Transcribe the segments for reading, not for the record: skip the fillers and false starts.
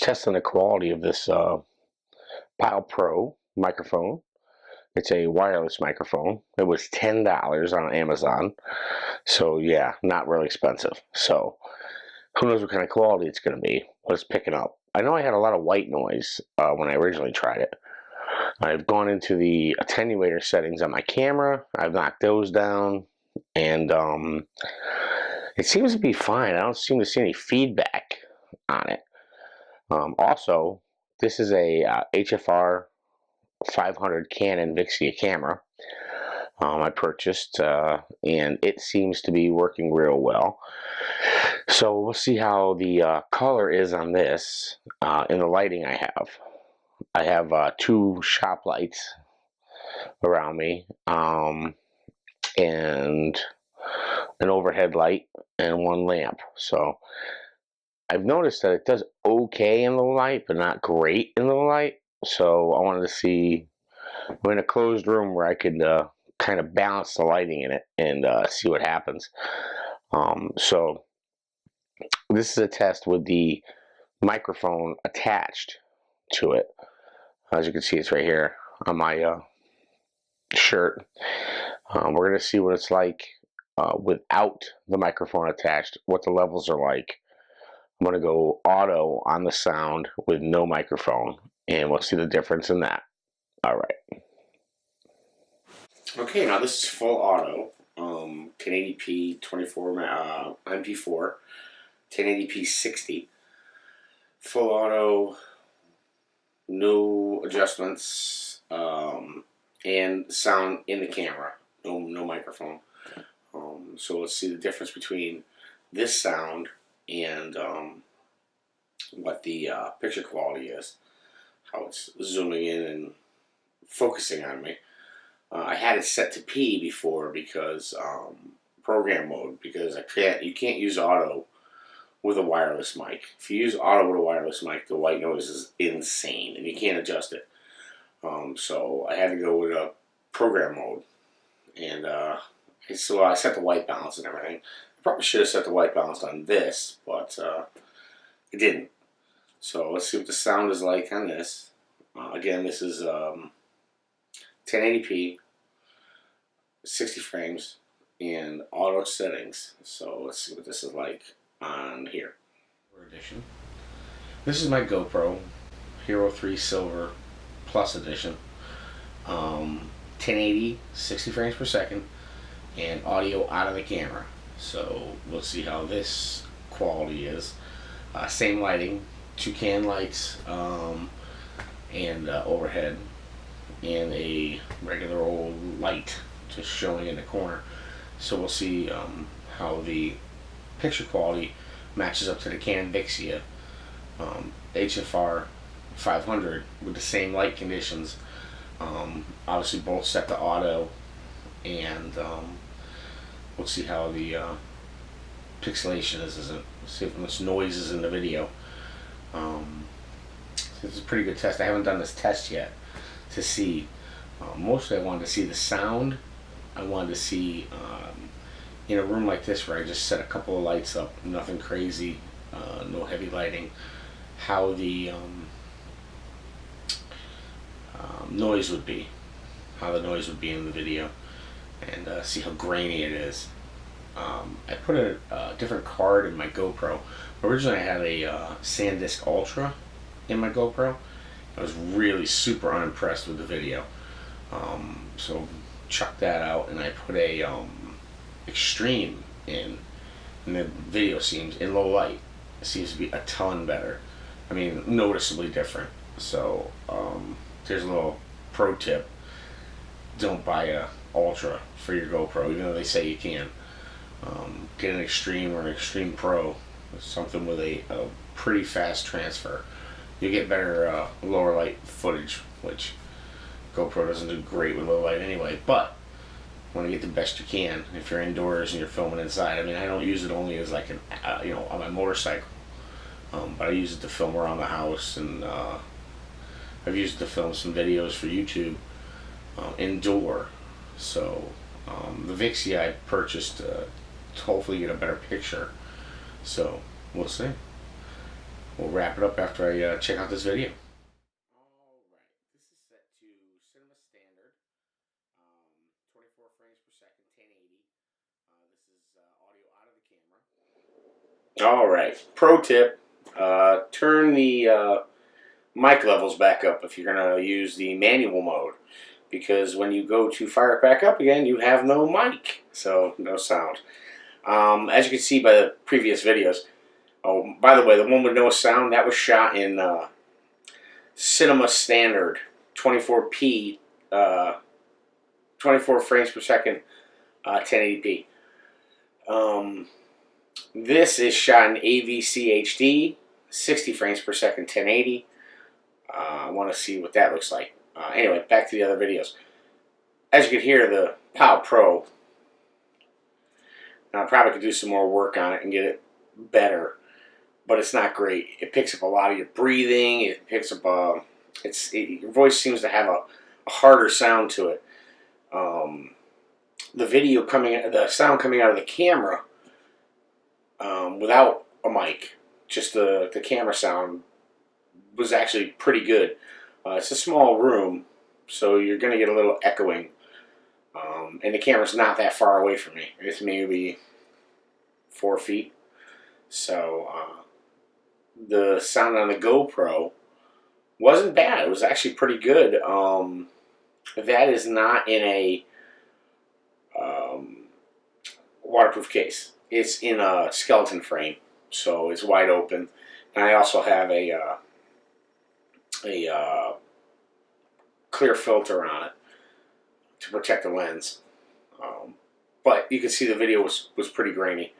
just testing the quality of this Pyle Pro microphone. It's a wireless microphone. It was $10 on Amazon. So yeah, not really expensive. So who knows what kind of quality it's going to be, but it's picking up. I know I had a lot of white noise when I originally tried it. I've gone into the attenuator settings on my camera. I've knocked those down, and it seems to be fine. I don't seem to see any feedback on it. Also, this is a HFr500 Canon Vixia camera I purchased, and it seems to be working real well. So we'll see how the color is on this in the lighting I have. I have two shop lights around me, and an overhead light and one lamp. So I've noticed that it does okay in the light, but not great in the light. So I wanted to see, I'm in a closed room where I could kind of balance the lighting in it and see what happens. So this is a test with the microphone attached to it. As you can see, it's right here on my shirt. We're going to see what it's like without the microphone attached, what the levels are like. I'm going to go auto on the sound with no microphone, and we'll see the difference in that. All right. Okay, now this is full auto, 1080p 24 MP4, 1080p 60. Full auto, no adjustments, and sound in the camera, no microphone. So let's see the difference between this sound and what the picture quality is, how it's zooming in and focusing on me. I had it set to P before because program mode, because you can't use auto with a wireless mic. If you use auto with a wireless mic, the white noise is insane and you can't adjust it. So I had to go with a program mode, and so I set the white balance and everything. I probably should have set the white balance on this, but it didn't. So let's see what the sound is like on this. Again, this is 1080p, 60 frames, and auto settings. So let's see what this is like on here. Edition. This is my GoPro Hero 3 Silver Plus Edition. 1080, 60 frames per second, and audio out of the camera. So we'll see how this quality is. Same lighting, two can lights, and overhead, and a regular old light just showing in the corner. So we'll see how the picture quality matches up to the Canon Vixia HFr500 with the same light conditions. Obviously both set to auto, and we'll see how the pixelation is. See if much noise is in the video. This is a pretty good test. I haven't done this test yet to see. Mostly I wanted to see the sound. I wanted to see in a room like this where I just set a couple of lights up, nothing crazy, no heavy lighting, how the noise would be, in the video, and see how grainy it is. I put a different card in my GoPro. Originally I had a SanDisk Ultra in my GoPro. I was really super unimpressed with the video, so chucked that out, and I put a Extreme in, and the video seems, in low light, it seems to be a ton better. I mean, noticeably different. So there's a little pro tip: don't buy a Ultra for your GoPro, even though they say you can. Get an Extreme or an Extreme Pro, something with a pretty fast transfer. You get better lower light footage, which GoPro doesn't do great with low light anyway, but you want to get the best you can if you're indoors and you're filming inside. I mean, I don't use it only as like an, on my motorcycle, but I use it to film around the house, and I've used it to film some videos for YouTube indoor. So the Vixia I purchased to hopefully get a better picture. So we'll see. we'll wrap it up after I check out this video. Alright, this is set to cinema standard, 24 frames per second, 1080. This is audio out of the camera. Alright, pro tip, turn the mic levels back up if you're going to use the manual mode, because when you go to fire it back up again, you have no mic, so no sound. As you can see by the previous videos, oh, by the way, the one with no sound, that was shot in cinema standard 24p, 24 frames per second, 1080p. This is shot in AVCHD, 60 frames per second, 1080. I want to see what that looks like. Anyway, back to the other videos. As you can hear, the Pyle Pro, I probably could do some more work on it and get it better, but it's not great. It picks up a lot of your breathing. It picks up your voice seems to have a harder sound to it. The sound coming out of the camera, without a mic, just the camera sound was actually pretty good. It's a small room, so you're going to get a little echoing. And the camera's not that far away from me. It's maybe 4 feet. So the sound on the GoPro wasn't bad. It was actually pretty good. That is not in a waterproof case. It's in a skeleton frame, so it's wide open. And I also have a clear filter on it to protect the lens. But you can see the video was pretty grainy.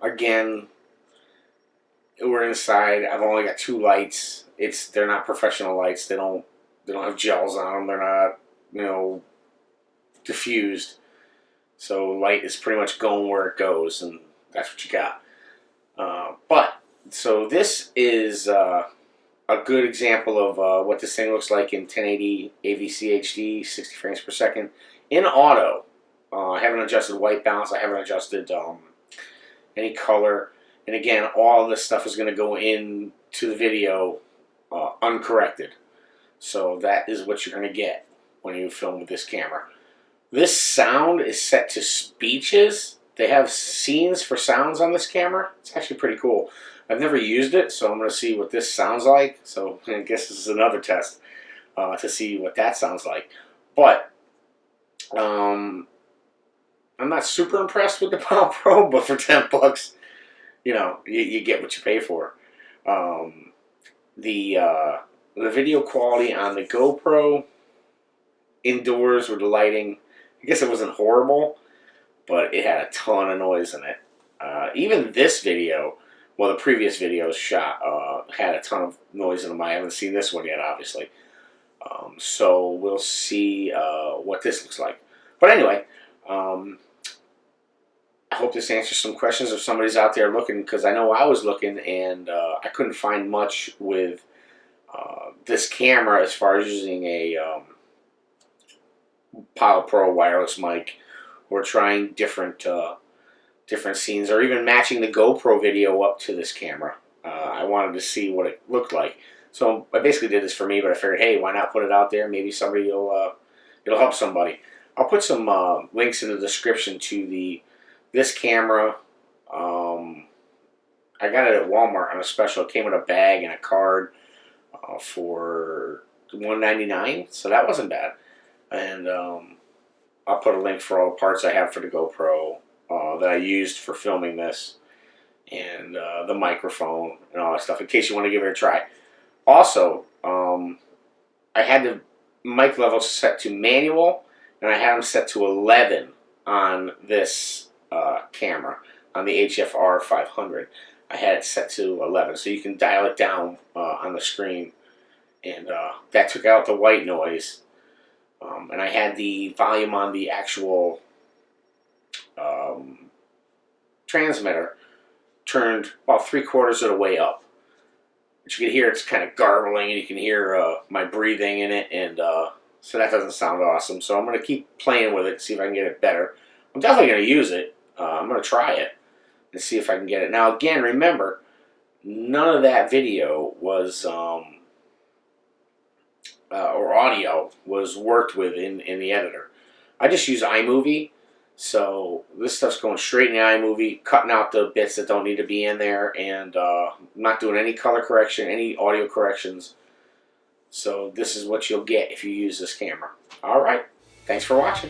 Again, we're inside. I've only got 2 lights. They're not professional lights. They don't have gels on them. They're not, diffused. So light is pretty much going where it goes, and that's what you got. So this is a good example of what this thing looks like in 1080 AVCHD, 60 frames per second, in auto. I haven't adjusted white balance. I haven't adjusted any color. And again, all this stuff is going to go into the video uncorrected. So that is what you're going to get when you film with this camera. This sound is set to speeches. They have scenes for sounds on this camera. It's actually pretty cool. I've never used it, so I'm going to see what this sounds like. So I guess this is another test to see what that sounds like. But I'm not super impressed with the Pyle Pro, but for 10 bucks, you get what you pay for. The video quality on the GoPro indoors with the lighting, I guess it wasn't horrible, but it had a ton of noise in it. Even this video, well, the previous videos shot had a ton of noise in them. I haven't seen this one yet, obviously. So we'll see what this looks like. But anyway, I hope this answers some questions if somebody's out there looking, because I know I was looking and I couldn't find much with this camera as far as using a Pyle Pro wireless mic, or trying different scenes, or even matching the GoPro video up to this camera. I wanted to see what it looked like, so I basically did this for me. But I figured, hey, why not put it out there? Maybe somebody it'll help somebody. I'll put some links in the description to this camera. I got it at Walmart on a special. It came with a bag and a card for $1.99, so that wasn't bad. And I'll put a link for all the parts I have for the GoPro that I used for filming this, and the microphone and all that stuff, in case you want to give it a try. Also, I had the mic levels set to manual, and I had them set to 11 on this camera, on the HFr500. I had it set to 11, so you can dial it down on the screen, and that took out the white noise. And I had the volume on the actual transmitter turned about 3/4 of the way up. But you can hear it's kind of garbling, and you can hear my breathing in it, and so that doesn't sound awesome. So I'm going to keep playing with it, see if I can get it better. I'm definitely going to use it. I'm going to try it and see if I can get it. Now again, remember, none of that video was or audio was worked with in the editor. I just use iMovie, so this stuff's going straight in the iMovie, cutting out the bits that don't need to be in there, and not doing any color correction, any audio corrections. So this is what you'll get if you use this camera. Alright, thanks for watching.